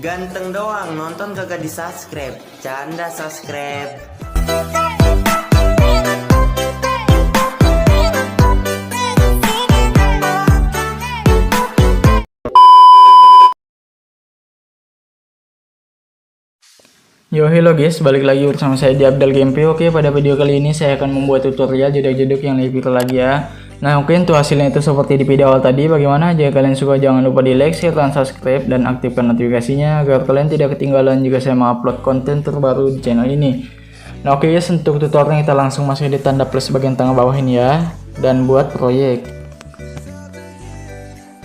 Ganteng doang, nonton kagak di subscribe. Canda subscribe. Yo hello guys, balik lagi bersama saya di Abdal Gameplay. Oke, pada video kali ini saya akan membuat tutorial jeduk-jeduk yang lebih viral lagi ya. Nah oke, untuk hasilnya itu seperti di video awal tadi. Bagaimana? Jika kalian suka jangan lupa di like, share, dan subscribe, dan aktifkan notifikasinya agar kalian tidak ketinggalan jika saya mengupload konten terbaru di channel ini. Nah oke guys, untuk tutorialnya kita langsung masuk di tanda plus bagian tengah bawah ini ya, dan buat proyek.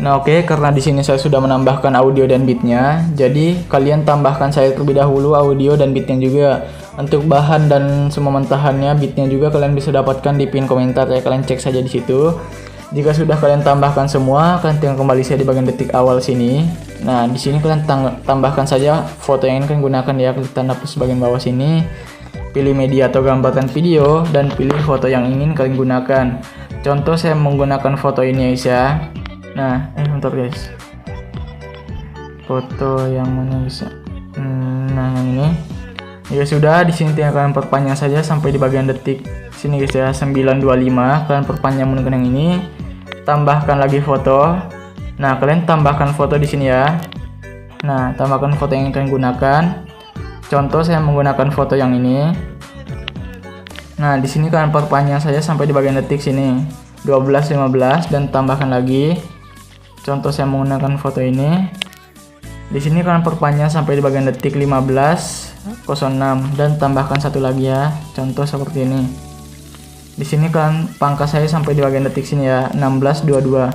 Nah oke, karena di sini saya sudah menambahkan audio dan beatnya, jadi kalian tambahkan saya terlebih dahulu audio dan beatnya juga. Untuk bahan dan semua mentahannya, beatnya juga kalian bisa dapatkan di pin komentar ya, kalian cek saja di situ. Jika sudah kalian tambahkan semua, kalian tinggal kembali saya di bagian detik awal sini. Nah di sini kalian tambahkan saja foto yang ingin kalian gunakan ya, klik tanda plus bagian bawah sini, pilih media atau gambar dan video, dan pilih foto yang ingin kalian gunakan. Contoh saya menggunakan foto ini guys ya. Nah, bentar guys. Foto yang mana bisa? Nah, yang ini. Ya sudah, di sini tinggal kalian perpanjang saja sampai di bagian detik sini guys ya, 925. Kalian perpanjang menggunakan yang ini. Tambahkan lagi foto. Nah, kalian tambahkan foto di sini ya. Nah, tambahkan foto yang kalian gunakan. Contoh saya menggunakan foto yang ini. Nah, di sini kalian perpanjang saja sampai di bagian detik sini. 12:15 dan tambahkan lagi. Contoh saya menggunakan foto ini. Di sini kalian perpanjang sampai di bagian detik 15:06 dan tambahkan satu lagi ya. Contoh seperti ini. Di sini kalian pangkas saya sampai di bagian detik sini ya, 16:22.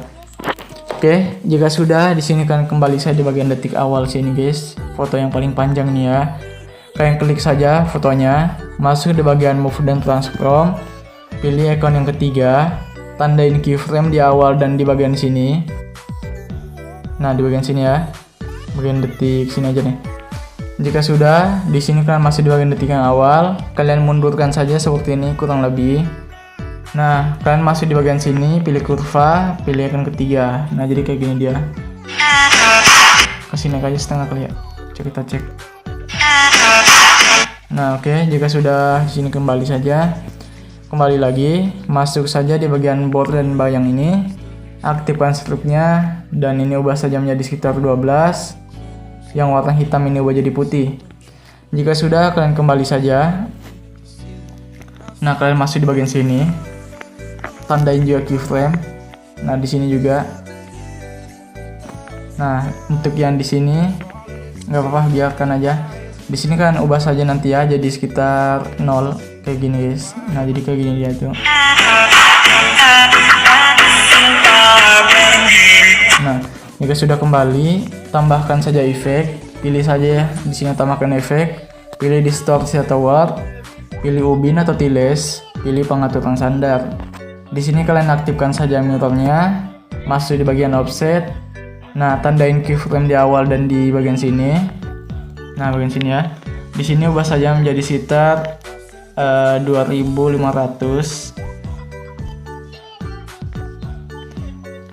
Oke, jika sudah di sini kalian kembali saya di bagian detik awal sini guys. Foto yang paling panjang nih ya. Kalian klik saja fotonya, masuk di bagian move dan transform. Pilih icon yang ketiga, tandain keyframe di awal dan di bagian sini. Nah, di bagian sini ya. Bagian detik sini aja nih. Jika sudah, di sini kalian masih di bagian detik yang awal, kalian mundurkan saja seperti ini kurang lebih. Nah, kalian masih di bagian sini, pilih kurva, pilih icon ketiga. Nah, jadi kayak gini dia. Kasih naik aja setengah kali ya. Kita cek. Nah, oke, jika sudah di sini kembali saja. Kembali lagi, masuk saja di bagian board dan bayang ini. Aktifkan struknya, dan ini ubah saja menjadi sekitar 12. Yang warna hitam ini ubah jadi putih. Jika sudah, kalian kembali saja. Nah, kalian masuk di bagian sini. Tandain juga keyframe. Nah, di sini juga. Nah, untuk yang di sini nggak apa-apa, biarkan aja. Di sini kalian ubah saja nanti ya, jadi sekitar 0 kayak gini guys. Nah, jadi kayak gini dia tuh. Nah, jika sudah kembali, tambahkan saja efek. Pilih saja ya, di sini tambahkan efek. Pilih distorsi atau warp. Pilih ubin atau tiles. Pilih pengaturan standar. Di sini kalian aktifkan saja mirrornya. Masuk di bagian offset. Nah, tandain keyframe di awal dan di bagian sini. Nah, bagian sini ya. Di sini ubah saja menjadi sekitar 2500.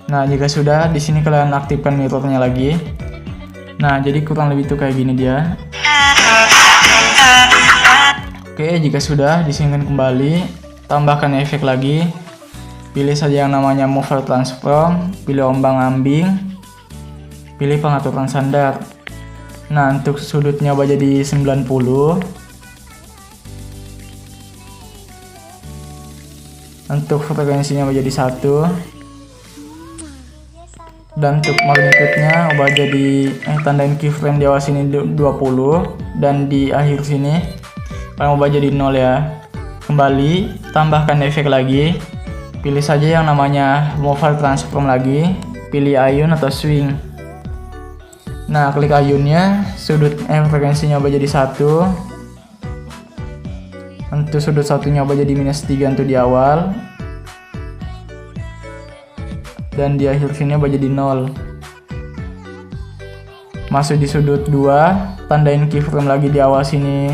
Nah, jika sudah, di sini kalian aktifkan mirrornya lagi. Nah, jadi kurang lebih tuh kayak gini dia. Oke, jika sudah, di sini kalian kembali, tambahkan efek lagi. Pilih saja yang namanya move transform, pilih ombang-ambing, pilih pengaturan standar. Nah, untuk sudutnya ubah jadi 90. Untuk frekuensinya ubah jadi 1. Dan untuk magnitude-nya ubah jadi tandain keyframe di awal sini 20, dan di akhir sini kalian ubah jadi 0 ya. Kembali, tambahkan efek lagi. Pilih saja yang namanya mobile transform lagi, pilih ayun atau swing. Nah, klik ayunnya, sudut frekuensinya ubah jadi 1. Untuk sudut satunya ubah jadi -3 untuk di awal. Dan di akhir sini ubah jadi 0. Masuk di sudut 2, tandain keyframe lagi di awal sini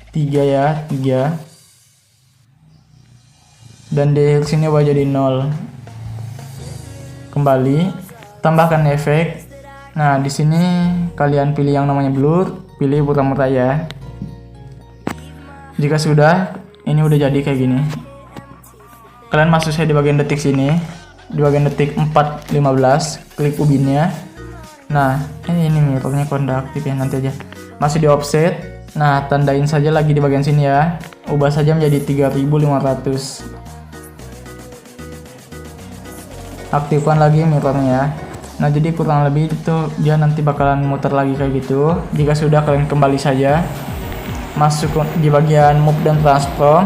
3 ya, 3. Dan di akhir sini ubah jadi 0. Kembali, tambahkan efek. Nah, di sini kalian pilih yang namanya blur, pilih buta-buta ya. Jika sudah, ini udah jadi kayak gini. Kalian masuk saya di bagian detik sini, di bagian detik 4:15, klik ubinnya. Nah, ini mirrornya kurang aktif ya, nanti aja. Masih di offset. Nah, tandain saja lagi di bagian sini ya. Ubah saja menjadi 3500. Aktifkan lagi mirrornya. Nah, jadi kurang lebih itu dia nanti bakalan muter lagi kayak gitu. Jika sudah, kalian kembali saja. Masuk di bagian move dan transform.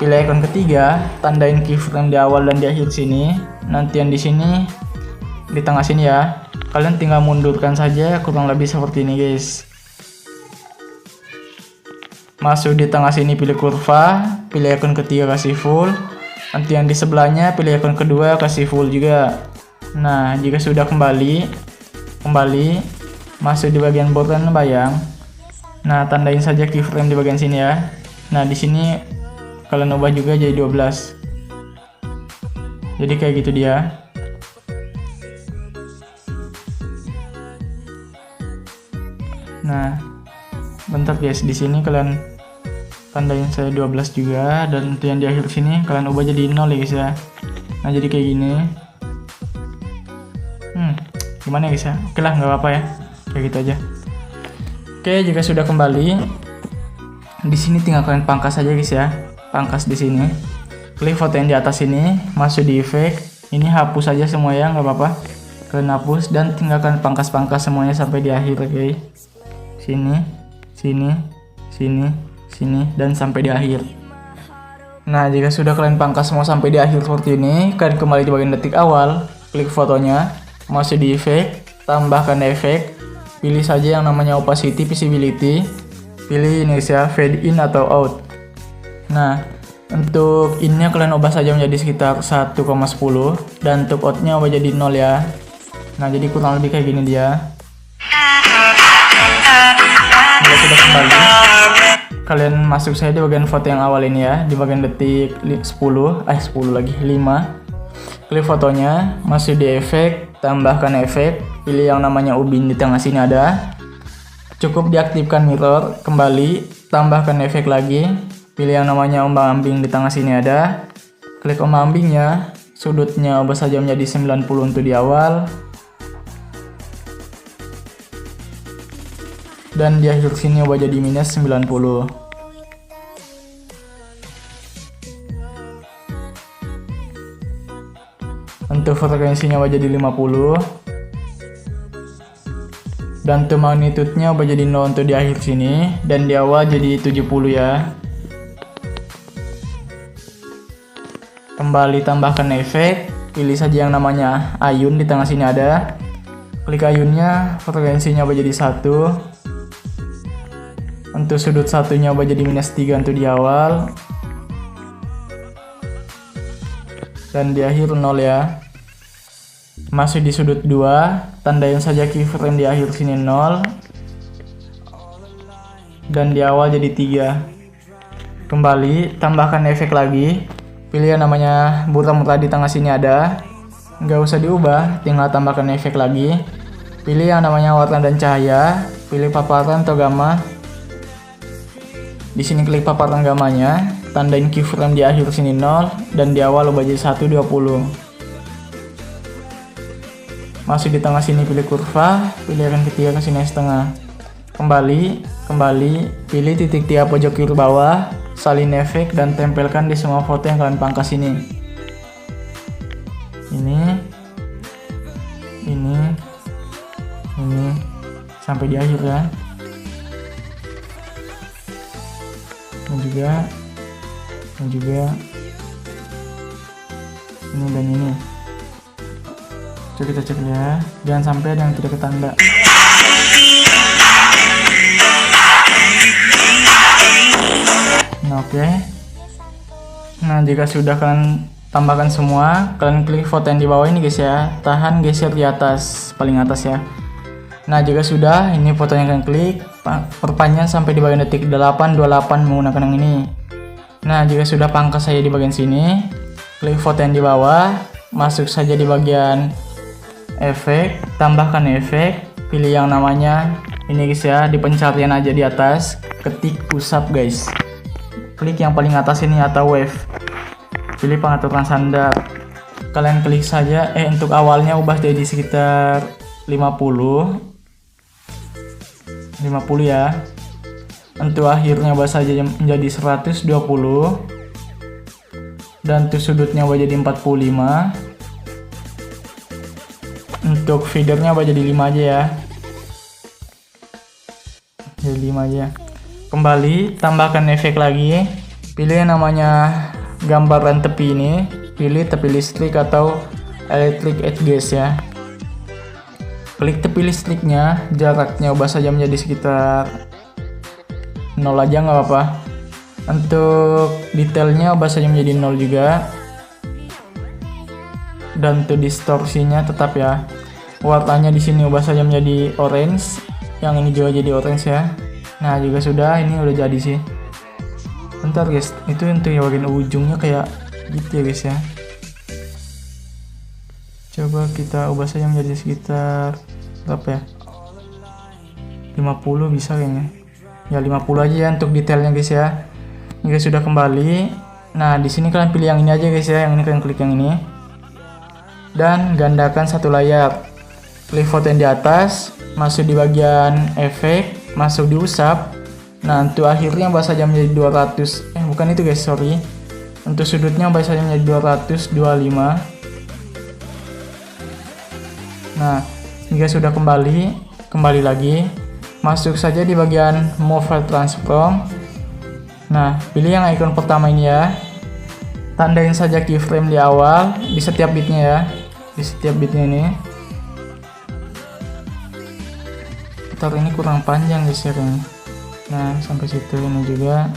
Pilih icon ketiga, tandain keyframe di awal dan di akhir sini. Nanti yang di sini di tengah sini ya. Kalian tinggal mundurkan saja kurang lebih seperti ini, guys. Masuk di tengah sini pilih kurva, pilih icon ketiga kasih full. Nanti yang di sebelahnya pilih icon kedua kasih full juga. Nah, jika sudah kembali masuk di bagian border bayang. Nah, tandain saja keyframe di bagian sini ya. Nah, di sini kalian ubah juga jadi 12. Jadi kayak gitu dia. Nah, bentar guys, di sini kalian tandain saya 12 juga, dan yang di akhir sini kalian ubah jadi 0 ya guys ya. Nah, jadi kayak gini. Gimana ya guys ya? Oke lah, nggak apa-apa ya. Kayak gitu aja. Oke, jika sudah kembali, di sini tinggal kalian pangkas saja guys ya. Pangkas di sini. Klik foto yang di atas ini, masuk di efek. Ini hapus saja semua ya, nggak apa-apa. Kalian hapus dan tinggal kalian pangkas-pangkas semuanya sampai di akhir, oke. Sini, sini, sini, sini, dan sampai di akhir. Nah, jika sudah kalian pangkas semua sampai di akhir seperti ini, kalian kembali di bagian detik awal, klik fotonya, masuk di efek, tambahkan efek. Pilih saja yang namanya opacity, visibility. Pilih ini ya, fade in atau out. Nah, untuk innya kalian ubah saja menjadi sekitar 1,10 dan untuk outnya ubah jadi 0 ya. Nah, jadi kurang lebih kayak gini dia. Nah, sudah kembali. Kalian masuk saya di bagian foto yang awal ini ya, di bagian detik 10 lagi 5. Klik fotonya, masuk di efek, tambahkan efek, pilih yang namanya ubin di tengah sini ada. Cukup diaktifkan mirror, kembali, tambahkan efek lagi, pilih yang namanya ombang-ambing di tengah sini ada. Klik ombang-ambingnya, sudutnya ubah saja menjadi 90 untuk di awal. Dan di akhir sini ubah jadi minus 90. Untuk frekuensinya ubah jadi 50. Dan untuk magnitude-nya ubah jadi 0 untuk di akhir sini. Dan di awal jadi 70 ya. Kembali tambahkan efek. Pilih saja yang namanya ayun di tengah sini ada. Klik ayunnya, frekuensinya ubah jadi 1. Untuk sudut satunya ubah jadi minus 3 untuk di awal. Dan di akhir 0 ya. Masuk di sudut 2, tandain saja keyframe di akhir sini 0. Dan di awal jadi 3. Kembali, tambahkan efek lagi. Pilih yang namanya buta-buta di tengah sini ada. Nggak usah diubah, tinggal tambahkan efek lagi. Pilih yang namanya warna dan cahaya. Pilih paparan atau gamma. Di sini klik paparan gamanya. Tandain keyframe di akhir sini 0 dan di awal ubah jadi 120. Masuk di tengah sini pilih kurva, pilih icon ketiga ke sini setengah. Kembali, pilih titik 3 pojok kiri bawah, salin efek dan tempelkan di semua foto yang kalian pangkas ini. Ini sampai di akhir ya. Dan juga ini dan ini. Coba kita cek ya, jangan sampai ada yang tidak ketanda. Nah, oke. Nah, jika sudah kalian tambahkan semua, kalian klik foto yang di bawah ini guys ya, tahan geser di atas, paling atas ya. Nah, jika sudah, ini fotonya kalian klik, perpanjang sampai di bagian detik 8:28 menggunakan yang ini. Nah, jika sudah pangkas saya di bagian sini, klik foto yang di bawah, masuk saja di bagian efek, tambahkan efek, pilih yang namanya ini guys ya, di pencarian aja di atas, ketik usap guys. Klik yang paling atas ini atau wave. Pilih pengaturan standar. Kalian klik saja, untuk awalnya ubah jadi sekitar 50 ya. Untuk akhirnya ubah saja menjadi 120. Dan untuk sudutnya ubah jadi 45. Untuk feedernya ubah jadi 5 aja ya. Jadi 5 aja. Kembali tambahkan efek lagi. Pilih yang namanya gambaran tepi ini. Pilih tepi listrik atau electric edge gas ya. Klik tepi listriknya, jaraknya ubah saja menjadi sekitar 0 aja nggak apa-apa. Untuk detailnya ubah saja menjadi 0 juga. Dan untuk distorsinya tetap ya. Warnanya di sini ubah saja menjadi orange. Yang ini juga jadi orange ya. Nah juga sudah, ini udah jadi sih. Bentar guys, itu untuk yang bagian ujungnya kayak gitu ya guys ya. Coba kita ubah saja menjadi sekitar berapa ya? 50 bisa kayaknya. Ya 50 aja ya untuk detailnya guys ya. Jika sudah kembali, nah di sini kalian pilih yang ini aja guys ya. Yang ini kalian klik yang ini. Dan gandakan satu layar. Klik foto yang di atas, masuk di bagian efek, masuk di usap. Nah untuk akhirnya ubah saja menjadi 200. Bukan itu guys, sorry. Untuk sudutnya ubah saja menjadi 225. Nah jika sudah kembali lagi, masuk saja di bagian move file transform. Nah pilih yang icon pertama ini ya. Tandain saja keyframe di awal di setiap bitnya ya. Di setiap bitnya ini. Ntar ini kurang panjang guys ya kayaknya. Nah sampai situ ini juga.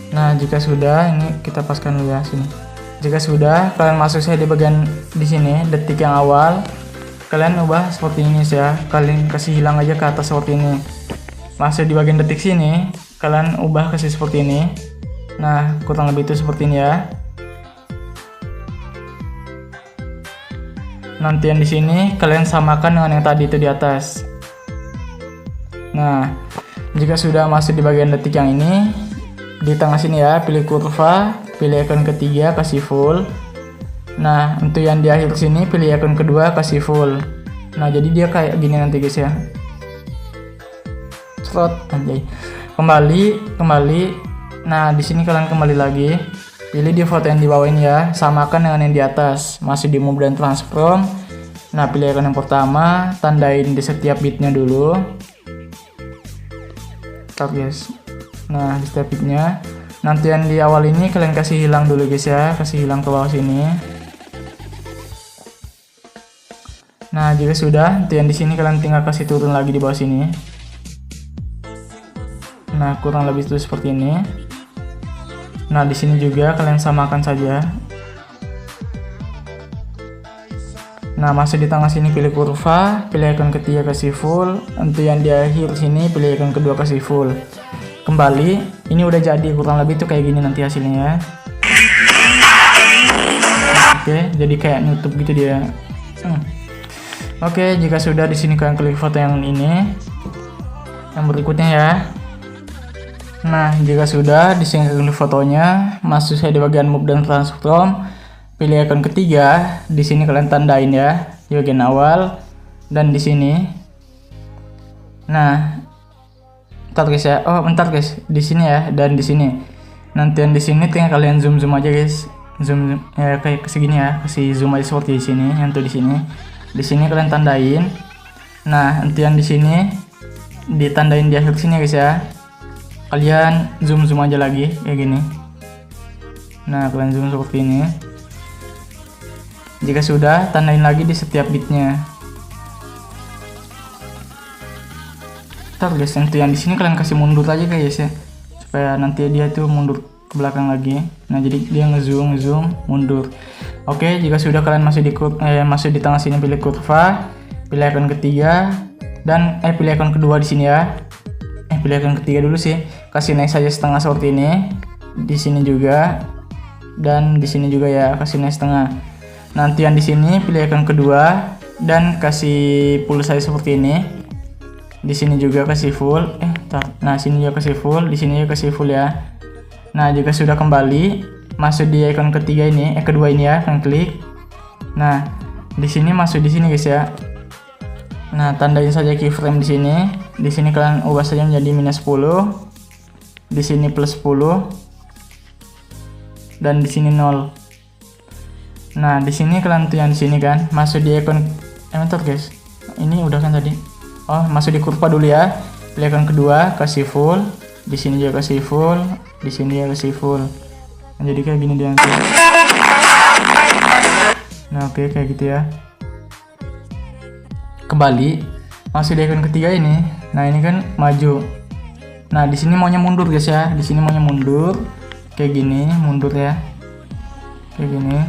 Nah jika sudah, ini kita paskan dulu ya sini. Jika sudah, kalian masuk saya di bagian di sini detik yang awal. Kalian ubah seperti ini ya. Kalian kasih hilang aja ke atas seperti ini. Masuk di bagian detik sini, kalian ubah kasih seperti ini. Nah kurang lebih itu seperti ini ya. Nanti yang di sini kalian samakan dengan yang tadi itu di atas. Nah, jika sudah masuk di bagian detik yang ini, di tengah sini ya, pilih kurva, pilih icon ketiga, kasih full. Nah, untuk yang di akhir sini, pilih icon kedua, kasih full. Nah, jadi dia kayak gini nanti guys ya. Slot anjay. Kembali. Nah, di sini kalian kembali lagi. Pilih di foto yang di bawah ini ya, samakan dengan yang di atas. Masih di move dan transform. Nah, pilih icon yang pertama, tandain di setiap bitnya dulu. Stop guys. Nah, di setiap bitnya. Nanti yang di awal ini kalian kasih hilang dulu guys ya, kasih hilang ke bawah sini. Nah, jika sudah, nanti yang di sini kalian tinggal kasih turun lagi di bawah sini. Nah, kurang lebih itu seperti ini. Nah, di sini juga kalian samakan saja. Nah, masuk di tengah sini pilih kurva, pilih icon ketiga kasih full. Untuk yang di akhir sini pilih icon kedua kasih full. Kembali, ini udah jadi kurang lebih tuh kayak gini nanti hasilnya ya. Oke, jadi kayak nutup gitu dia. Oke, jika sudah di sini kalian klik foto yang ini. Yang berikutnya ya. Nah, jika sudah di sini klik fotonya, masuk saya di bagian move dan transform, pilih icon ketiga, di sini kalian tandain ya di bagian awal dan di sini. Nah, bentar guys ya. Oh, bentar guys, di sini ya dan di sini. Nanti yang di sini tinggal kalian zoom aja guys. Zoom ya kayak segini ya, kasih zoom aja seperti di sini, yang tuh di sini. Di sini kalian tandain. Nah, nanti yang di sini ditandain di akhir sini guys ya. Kalian zoom aja lagi kayak gini. Nah, kalian zoom seperti ini. Jika sudah, tandain lagi di setiap bitnya. Ntar guys, nanti yang di sini kalian kasih mundur aja guys ya, supaya nanti dia tuh mundur ke belakang lagi. Nah, jadi dia ngezoom mundur. Oke, jika sudah kalian masih di tengah sini pilih kurva, pilih icon ketiga dan pilih icon kedua di sini ya. Pilih icon ketiga dulu sih. Kasih naik saja setengah seperti ini. Di sini juga dan di sini juga ya, kasih naik setengah. Nanti yang di sini pilih icon kedua, dan kasih full size seperti ini. Di sini juga kasih full. Nah, sini juga kasih full, di sini juga kasih full ya. Nah, jika sudah kembali, masuk di icon ketiga ini, kedua ini ya, kan klik. Nah, di sini masuk di sini guys ya. Nah, tandain saja keyframe di sini. Di sini kalian ubah saja menjadi -10. Di sini +10. Dan di sini 0. Nah, di sini kalian tuh yang di sini kan, masuk di icon bentar guys. Ini udah kan tadi. Oh, masuk di kurva dulu ya. Pilih icon kedua, kasih full. Di sini juga kasih full. Di sini juga kasih full. Nah, jadi kayak gini dia nanti. Nah, oke, kayak gitu ya. Kembali, masih di icon ketiga ini. Nah, ini kan maju. Nah, di sini maunya mundur guys ya. Di sini maunya mundur. Kayak gini, mundur ya. Kayak gini.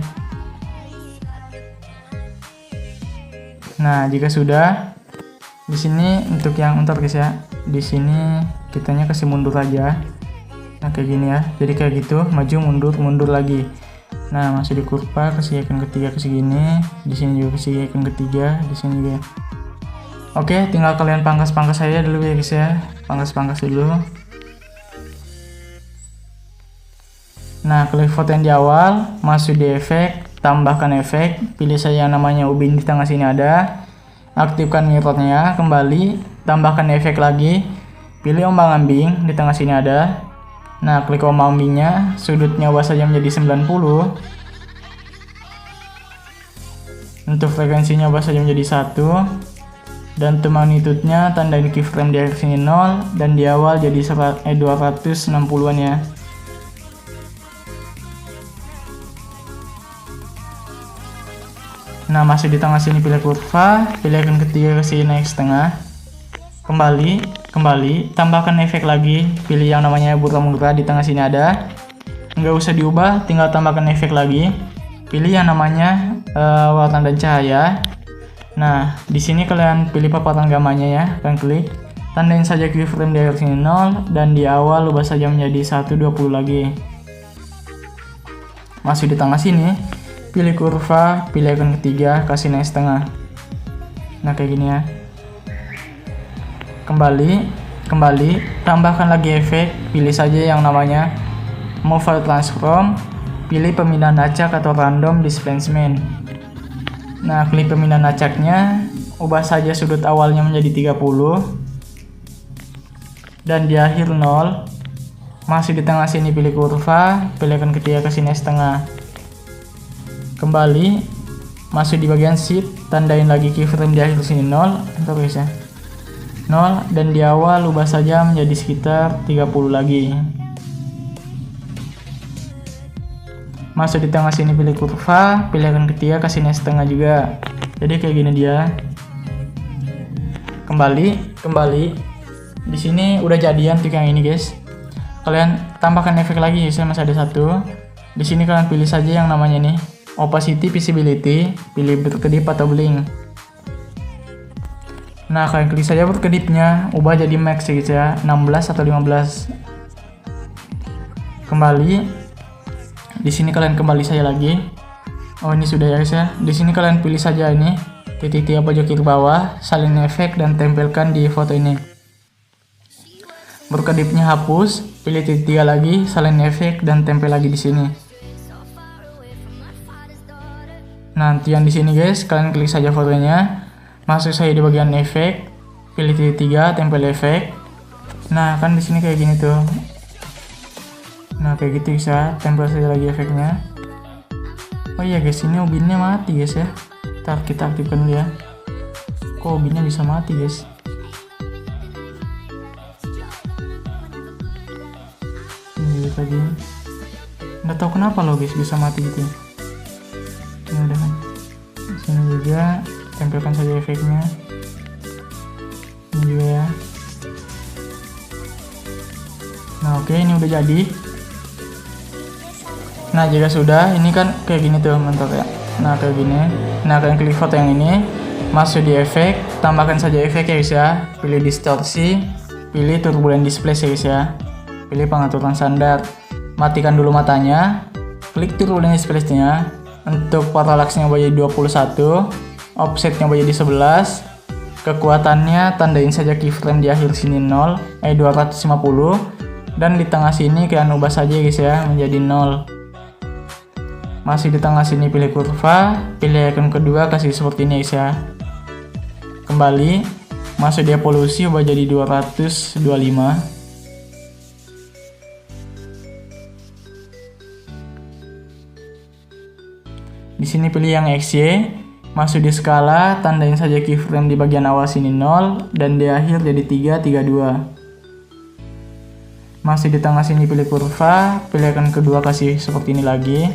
Nah, jika sudah, di sini untuk yang entar guys ya. Di sini kitanya kasih mundur aja. Nah, kayak gini ya. Jadi kayak gitu, maju mundur, mundur lagi. Nah, masih di kurva, kasih icon ketiga kasih gini. Di sini juga kasih icon ketiga, di sini juga. Oke, tinggal kalian pangkas-pangkas saja dulu ya guys ya. Pangkas-pangkas dulu. Nah, klik foto yang di awal, masuk di efek, tambahkan efek, pilih saja yang namanya ubin di tengah sini ada. Aktifkan mirrornya, kembali, tambahkan efek lagi, pilih ombang-ambing di tengah sini ada. Nah, klik ombang-ambingnya, sudutnya ubah saja menjadi 90. Untuk frekuensinya ubah saja menjadi 1. Dan untuk magnitudenya tandain keyframe di akhir sini 0 dan di awal jadi 260-an ya. Nah, masih di tengah sini pilih kurva, pilih icon ketiga kasih naik setengah. Kembali, tambahkan efek lagi, pilih yang namanya burka-murka di tengah sini ada. Nggak usah diubah, tinggal tambahkan efek lagi. Pilih yang namanya warna dan cahaya. Nah, di sini kalian pilih paparan gamanya ya, kalian klik. Tandain saja keyframe di akhir sini 0 dan di awal ubah saja menjadi 120 lagi. Masih di tengah sini, pilih kurva, pilih icon ketiga, kasih naik setengah. Nah, kayak gini ya. Kembali, tambahkan lagi efek, pilih saja yang namanya Move Transform, pilih pemindahan acak atau Random Displacement. Nah, klik pemindahan acaknya, ubah saja sudut awalnya menjadi 30 dan di akhir 0. Masih di tengah sini pilih kurva, pilih icon ketiga ke sini setengah. Kembali, masuk di bagian sheet, tandain lagi keyframe di akhir sini 0, entar guys ya. 0 dan di awal ubah saja menjadi sekitar 30 lagi. Masuk di tengah sini pilih kurva, pilih icon ketiga kasih naik setengah juga. Jadi kayak gini dia. Kembali. Di sini udah jadian untuk yang ini guys. Kalian tambahkan efek lagi guys, masih ada satu. Di sini kalian pilih saja yang namanya nih, opacity visibility, pilih berkedip atau blink. Nah, kalian klik saja berkedipnya, ubah jadi max guys ya, 16 atau 15. Kembali. Di sini kalian kembali saja lagi. Oh, ini sudah ya guys ya. Di sini kalian pilih saja ini titik 3 pojok kiri bawah, salin efek dan tempelkan di foto ini. Berkedipnya hapus, pilih titik 3 lagi, salin efek dan tempel lagi di sini. Nanti yang di sini guys, kalian klik saja fotonya, masuk saja di bagian efek, pilih titik 3, tempel efek. Nah, kan di sini kayak gini tuh. Nah, kayak gitu bisa, tempel saja lagi efeknya. Oh iya guys, ini ubinnya mati guys ya. Ntar kita aktifkan dulu ya. Kok ubinnya bisa mati guys? Ini tadi. Nggak tahu kenapa loh guys bisa mati gitu. Ini udah kan. Sini juga, tempelkan saja efeknya. Ini juga ya. Nah, oke, ini udah jadi. Nah, jika sudah, ini kan kayak gini tuh, mantap ya. Nah, kayak gini. Nah, kalian klik foto yang ini, masuk di efek, tambahkan saja efek ya guys ya. Pilih distorsi, pilih turbulent display ya guys ya. Pilih pengaturan standar. Matikan dulu matanya. Klik turbulent display-nya. Untuk parallax-nya jadi 21. offsetnya ubah jadi 11. Kekuatannya tandain saja keyframe di akhir sini 250. Dan di tengah sini kalian ubah saja guys ya menjadi 0. Masih di tengah sini pilih kurva, pilih icon kedua, kasih seperti ini guys ya. Kembali, masuk di evolusi, ubah jadi 225. Di sini pilih yang XY, masuk di skala, tandain saja keyframe di bagian awal sini 0 dan di akhir jadi 332. Masih di tengah sini pilih kurva, pilih icon kedua, kasih seperti ini lagi.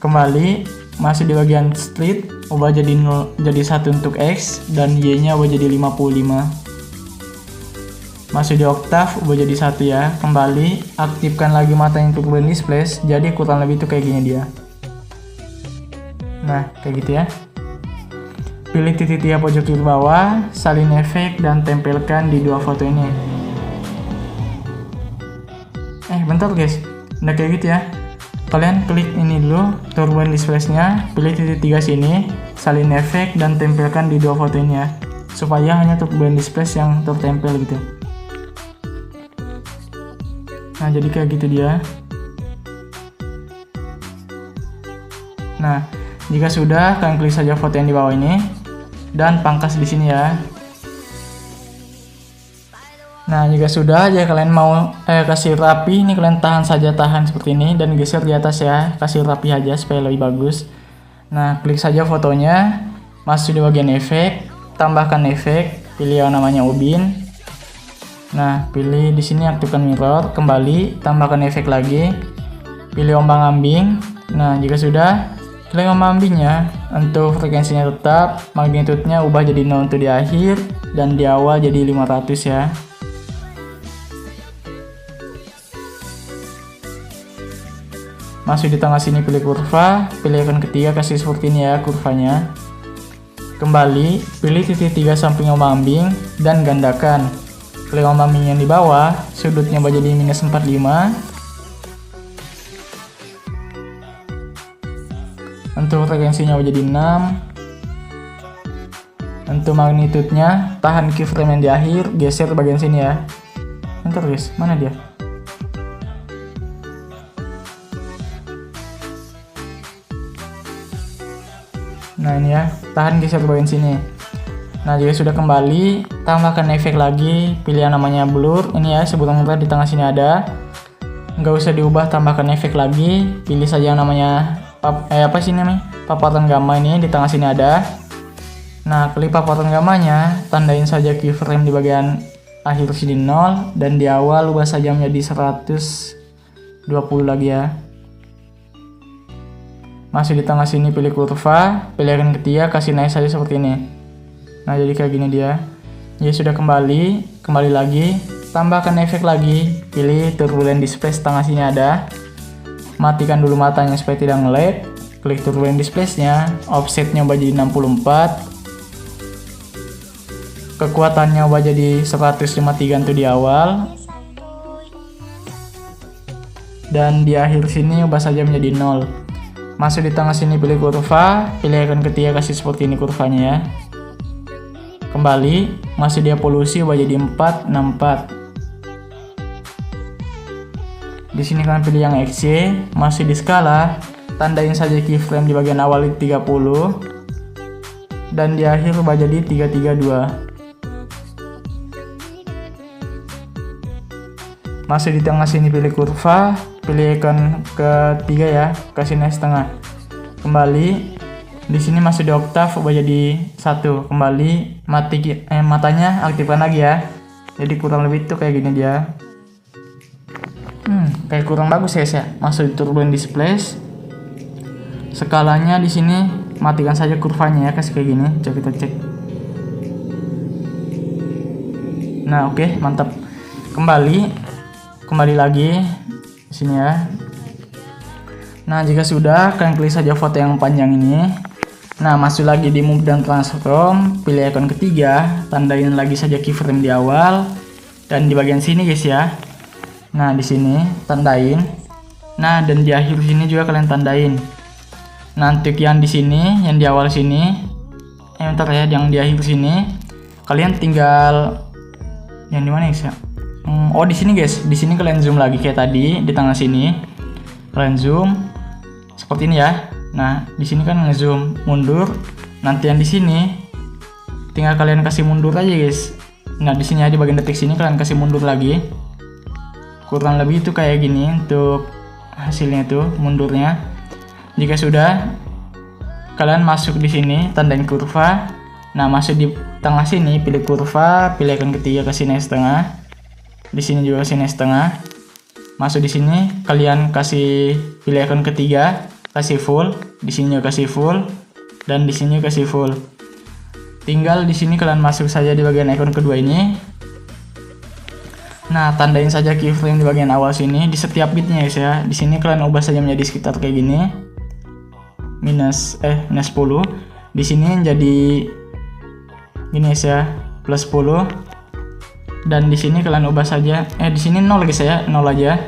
Kembali, masih di bagian split, ubah jadi 1 untuk X dan Y-nya ubah jadi 55. Masuk di octave, ubah jadi 1 ya. Kembali, aktifkan lagi mata yang turbulent displace, jadi kurang lebih itu kayak gini dia. Nah, kayak gitu ya. Pilih titik 3 pojok kiri bawah, salin efek dan tempelkan di dua foto ini. Bentar guys, udah kayak gitu ya. Kalian klik ini dulu, turbulent displace-nya, pilih titik 3 sini, salin efek dan tempelkan di dua foto ini ya, supaya hanya turbulent displace yang tertempel gitu. Nah, jadi kayak gitu dia. Nah, jika sudah, kalian klik saja foto yang di bawah ini dan pangkas di sini ya. Nah, jika sudah, jika kalian mau kasih rapi, ini kalian tahan seperti ini dan geser di atas ya, kasih rapi aja supaya lebih bagus. Nah, klik saja fotonya, masuk di bagian efek, tambahkan efek, pilih yang namanya ubin. Nah, pilih di sini aktifkan mirror, kembali, tambahkan efek lagi, pilih ombang-ambing. Nah, jika sudah, klik ombang-ambingnya, untuk frekuensinya tetap, magnitudenya ubah jadi 0 untuk di akhir dan di awal jadi 500 ya. Masuk di tengah sini pilih kurva, pilih icon ketiga, kasih seperti ini ya kurvanya. Kembali, pilih titik 3 samping ombang-ambing dan gandakan. Klik ombang-ambing yang di bawah, sudutnya ubah jadi -45. Untuk frekuensinya ubah jadi 6. Untuk magnitudenya, tahan keyframe yang di akhir, geser bagian sini ya. Bentar guys, mana dia? Nah ini ya, tahan geser bagian sini. Nah jika sudah kembali, tambahkan efek lagi, pilih yang namanya blur. Ini ya, sebutan di tengah sini ada. Nggak usah diubah, tambahkan efek lagi. Pilih saja yang namanya paparan gamma, ini di tengah sini ada. Nah klik paparan gammanya, tandain saja keyframe di bagian akhir sini 0 dan di awal ubah saja menjadi 120 lagi ya. Masih di tengah sini pilih kurva, pilih icon ketiga, kasih naik saja seperti ini. Nah jadi kayak gini dia. Ya sudah kembali lagi, tambahkan efek lagi, pilih turbulent displace tengah sini ada. Matikan dulu matanya supaya tidak nge-lag. Klik turbulent displace-nya, offsetnya ubah jadi 64. Kekuatannya ubah jadi 153 untuk di awal. Dan di akhir sini ubah saja menjadi 0. Masuk di tengah sini pilih kurva, pilih icon ketiga, kasih seperti ini kurvanya ya. Kembali, masih di evolusi ubah jadi 464. Di sini kalian pilih yang XY, masih di skala, tandain saja keyframe di bagian awal 30 dan di akhir ubah jadi 332. Masih di tengah sini pilih kurva, pilih icon ketiga ya, kasih naik setengah. Kembali, di sini masih di octave ubah jadi 1. Kembali, matanya aktifkan lagi ya. Jadi kurang lebih itu kayak gini dia. Kayak kurang bagus ya. Masuk di turbulent displace. Skalanya di sini matikan saja kurvanya ya, kasih kayak gini. Coba kita cek. Nah, oke, mantap. Kembali lagi di sini ya. Nah, jika sudah, kalian klik saja foto yang panjang ini. Nah, masuk lagi di move dan transform, pilih icon ketiga, tandain lagi saja keyframe di awal dan di bagian sini guys ya. Nah, di sini tandain. Nah, dan di akhir sini juga kalian tandain. Nah, untuk yang di sini, yang di awal sini, bentar ya, yang di akhir sini. Kalian tinggal yang di mana ya? Oh, di sini guys. Di sini kalian zoom lagi kayak tadi di tengah sini. Kalian zoom seperti ini ya. Nah, di sini kan ngezoom mundur. Nanti yang di sini tinggal kalian kasih mundur aja guys. Nah, di sini ya, di bagian detik sini kalian kasih mundur lagi. Kurang lebih itu kayak gini untuk hasilnya tuh mundurnya. Jika sudah, kalian masuk di sini tandain kurva. Nah, masuk di tengah sini, pilih kurva, pilih icon ketiga, kasih naik setengah. Di sini juga kasih naik setengah. Masuk di sini, kalian kasih pilih icon ketiga, kasih full. Di sini juga kasih full, dan di sini kasih full. Tinggal di sini kalian masuk saja di bagian icon kedua ini. Nah, tandain saja keyframe di bagian awal sini di setiap bitnya guys ya. Di sini kalian ubah saja menjadi sekitar kayak gini. minus 10. Di sini jadi gini guys ya, plus 10. Dan di sini kalian ubah saja di sini 0 guys ya, 0 aja.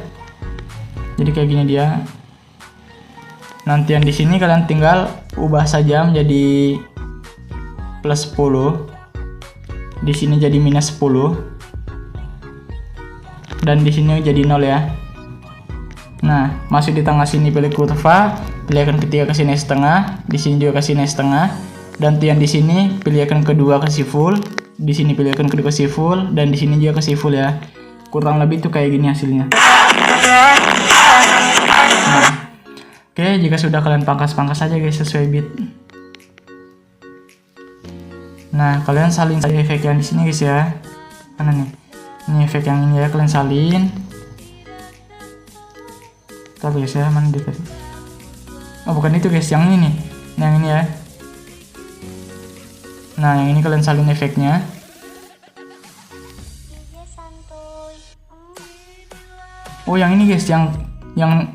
Jadi kayak gini dia. Nanti yang di sini kalian tinggal ubah saja menjadi plus 10. Di sini jadi minus 10. Dan di sini jadi 0 ya. Nah, masuk di tengah sini pilih kurva, pilih icon ketiga kasih naik setengah, di sini juga kasih naik setengah. Dan yang di sini pilih icon kedua kasih full, di sini pilih icon kedua kasih full, dan di sini juga kasih full ya. Kurang lebih tuh kayak gini hasilnya. Nah, oke, jika sudah kalian pangkas saja guys sesuai bit. Nah, kalian salin saja efek yang di sini guys ya. Mana nih? Ini efek yang ini ya, kalian salin. Tahu guys ya, mana dia tadi? Oh, bukan itu guys, yang ini nih. Yang ini ya. Nah, yang ini kalian salin efeknya. Oh, yang ini guys, yang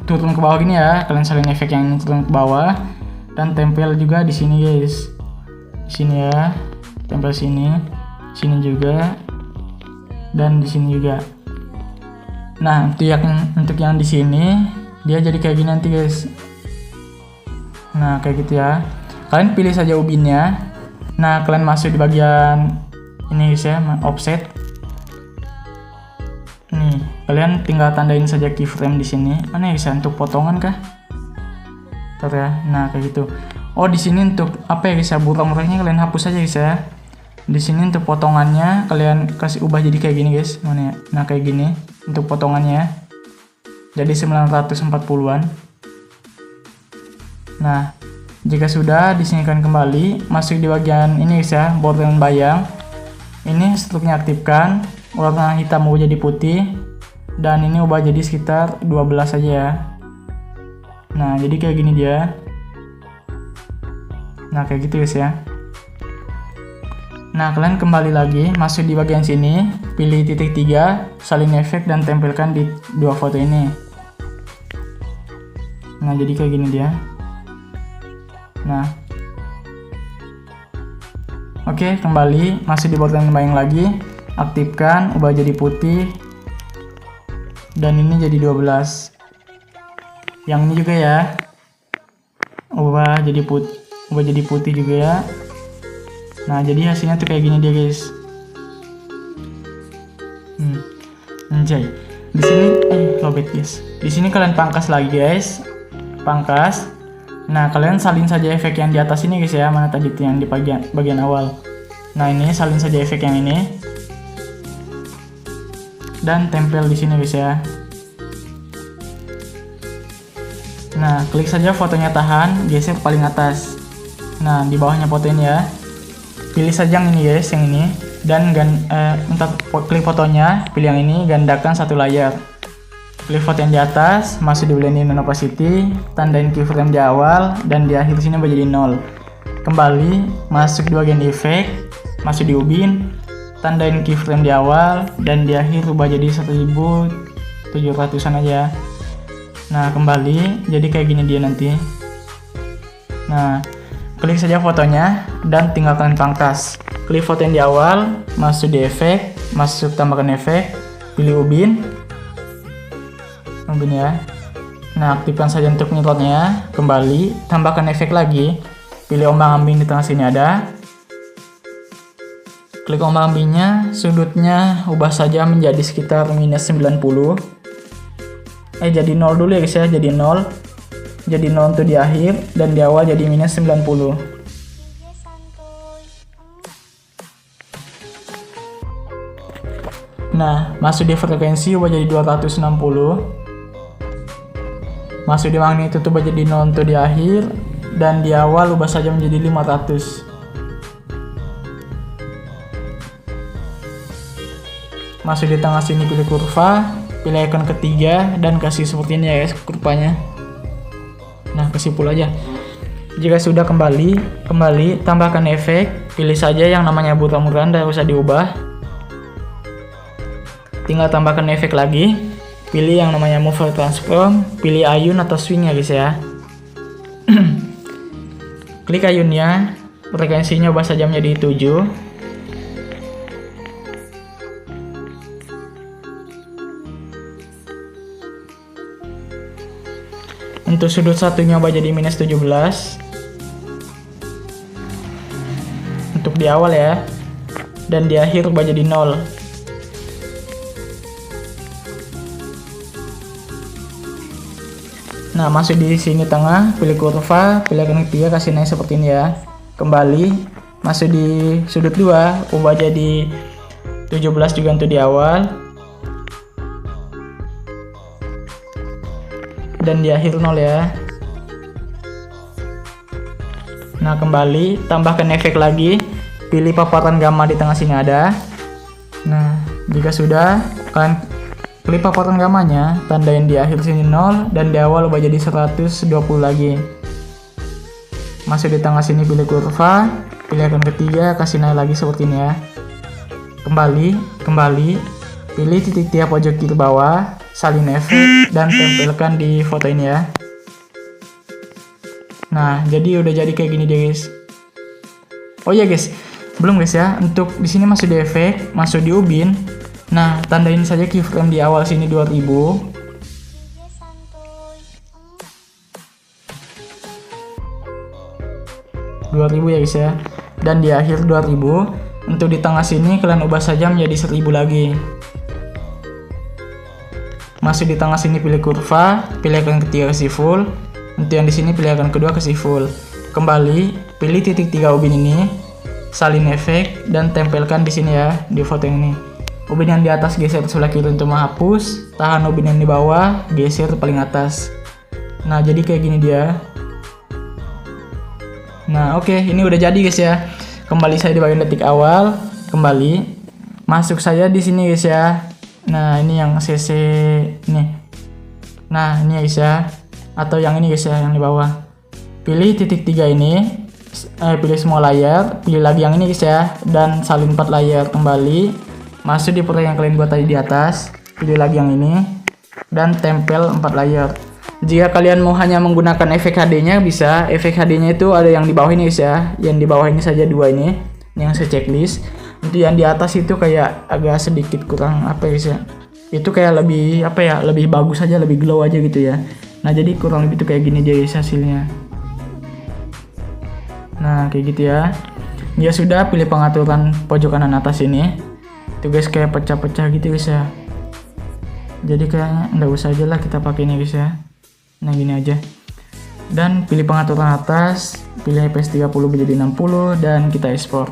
turun ke bawah gini ya. Kalian salin efek yang ini turun ke bawah dan tempel juga di sini guys. Di sini ya. Tempel sini. Sini juga. Dan di sini juga. Nah, untuk yang di sini dia jadi kayak gini nanti guys. Nah, kayak gitu ya. Kalian pilih saja ubinnya. Nah, kalian masuk di bagian ini guys ya, offset. Nih, kalian tinggal tandain saja keyframe di sini. Mana ya guys, untuk potongan kah? Ntar ya. Nah, kayak gitu. Oh, di sini untuk apa ya guys ya? Burang-burangnya kalian hapus saja guys ya. Di sini untuk potongannya kalian kasih ubah jadi kayak gini guys. Mana ya? Nah, kayak gini untuk potongannya. Jadi 940-an. Nah, jika sudah, di sini kan kembali masuk di bagian ini guys ya, border bayang. Ini struknya aktifkan, warna hitam ubah jadi putih, dan ini ubah jadi sekitar 12 saja ya. Nah, jadi kayak gini dia. Nah, kayak gitu guys ya. Nah, kalian kembali lagi masuk di bagian sini, pilih titik 3, salin efek dan tempelkan di dua foto ini. Nah, jadi kayak gini dia. Nah, oke, kembali masuk di border bayang lagi, aktifkan, ubah jadi putih, dan ini jadi 12. Yang ini juga ya, ubah jadi putih juga ya. Nah, jadi hasilnya tuh kayak gini dia guys. Anjay. Di sini lobet guys. Di sini kalian pangkas lagi guys. Pangkas. Nah, kalian salin saja efek yang di atas ini guys ya. Mana tadi tuh yang di bagian awal. Nah, ini salin saja efek yang ini. Dan tempel di sini guys ya. Nah, klik saja fotonya tahan, geser paling atas. Nah, di bawahnya foto ini ya. Pilih saja yang ini guys, yang ini, dan klik fotonya, pilih yang ini, gandakan satu layar. Klik foto yang di atas, masuk di blending dan opacity, tandain keyframe di awal, dan di akhir sini menjadi 0. Kembali, masuk di bagian efek, masuk di ubin, tandain keyframe di awal, dan di akhir ubah jadi 1700-an aja. Nah, kembali, jadi kayak gini dia nanti. Nah, klik saja fotonya dan tinggal kalian pangkas. Klik foto yang di awal, masuk di efek, masuk tambahkan efek, pilih ubin ya. Nah, aktifkan saja untuk mirrornya, kembali, tambahkan efek lagi, pilih ombang ambing di tengah sini ada, Klik memahaminya, sudutnya ubah saja menjadi sekitar minus 90. Jadi 0 dulu ya guys ya, jadi 0. Jadi 0 untuk di akhir, dan di awal jadi minus 90. Nah, masuk di frekuensi ubah jadi 260. Masuk di magnitudo ubah jadi 0 untuk di akhir, dan di awal ubah saja menjadi 500. Masuk di tengah sini, pilih kurva, pilih icon ketiga, dan kasih seperti ini ya guys kurvanya. Nah, kasih full aja. Jika sudah kembali, tambahkan efek, pilih saja yang namanya buram-buram, tidak usah diubah. Tinggal tambahkan efek lagi, pilih yang namanya move transform, pilih ayun atau swing ya guys ya. Klik ayunnya, frekuensinya ubah saja menjadi 7. Untuk sudut satunya ubah jadi minus 17. Untuk di awal ya. Dan di akhir ubah jadi 0. Nah, masuk di sini tengah, pilih kurva, pilih icon ketiga, kasih naik seperti ini ya. Kembali, masuk di sudut 2, ubah jadi 17 juga untuk di awal. Dan di akhir 0 ya. Nah, kembali, tambahkan efek lagi, pilih paparan gamma di tengah sini ada. Nah, jika sudah, kalian klik paparan gammanya, tandain di akhir sini 0, dan di awal ubah jadi 120 lagi. Masuk di tengah sini, pilih kurva, pilih icon ketiga, kasih naik lagi seperti ini ya. Kembali, pilih titik tiap pojok kiri bawah, salin efek, dan tempelkan di foto ini ya. Nah, jadi udah jadi kayak gini deh guys. Oh ya guys, belum guys ya. Untuk di sini masuk di efek, masuk di ubin. Nah, tandain saja keyframe di awal sini 2000. Ya guys ya. Dan di akhir 2000. Untuk di tengah sini kalian ubah saja menjadi 1000 lagi. Masuk di tengah sini, pilih kurva, pilih icon ketiga kasih full. Untuk yang di sini pilih icon kedua kasih full. Kembali, pilih titik 3 ubin ini, salin efek, dan tempelkan di sini ya, di foto yang ini. Ubin yang di atas geser sebelah kiri untuk menghapus, tahan ubin yang di bawah, geser paling atas. Nah, jadi kayak gini dia. Nah, oke, ini udah jadi guys ya. Kembali saya di bagian detik awal, kembali. Masuk saya di sini guys ya. Nah, ini yang CC nih. Nah, ini ya guys ya. Atau yang ini guys ya, yang di bawah. Pilih titik 3 ini. Pilih semua layar. Pilih lagi yang ini guys ya. Dan salin 4 layar kembali. Masuk di foto yang kalian buat tadi di atas. Pilih lagi yang ini. Dan tempel 4 layar. Jika kalian mau hanya menggunakan efek HD-nya bisa. Efek HD-nya itu ada yang di bawah ini guys ya. Yang di bawah ini saja 2 ini. Yang saya checklist. Untuk yang di atas itu kayak agak sedikit kurang apa ya guys ya. Itu kayak lebih apa ya, lebih bagus aja, lebih glow aja gitu ya. Nah, jadi kurang lebih itu kayak gini aja guys hasilnya. Nah, kayak gitu ya. Ya sudah, pilih pengaturan pojok kanan atas ini. Itu guys kayak pecah-pecah gitu guys ya. Jadi kayaknya nggak usah aja lah kita pakai ini guys ya. Nah, gini aja. Dan pilih pengaturan atas, pilih IPS 30 menjadi 60, dan kita ekspor.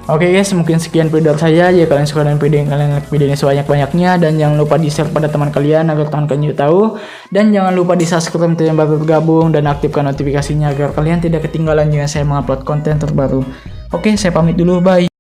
Oke guys, mungkin sekian video dari saya. Jika kalian suka dengan video, kalian like video ini sebanyak-banyaknya, dan jangan lupa di share pada teman kalian agar teman kalian juga tahu, dan jangan lupa di subscribe untuk yang baru bergabung, dan aktifkan notifikasinya agar kalian tidak ketinggalan jika saya mengupload konten terbaru. Oke, saya pamit dulu, bye.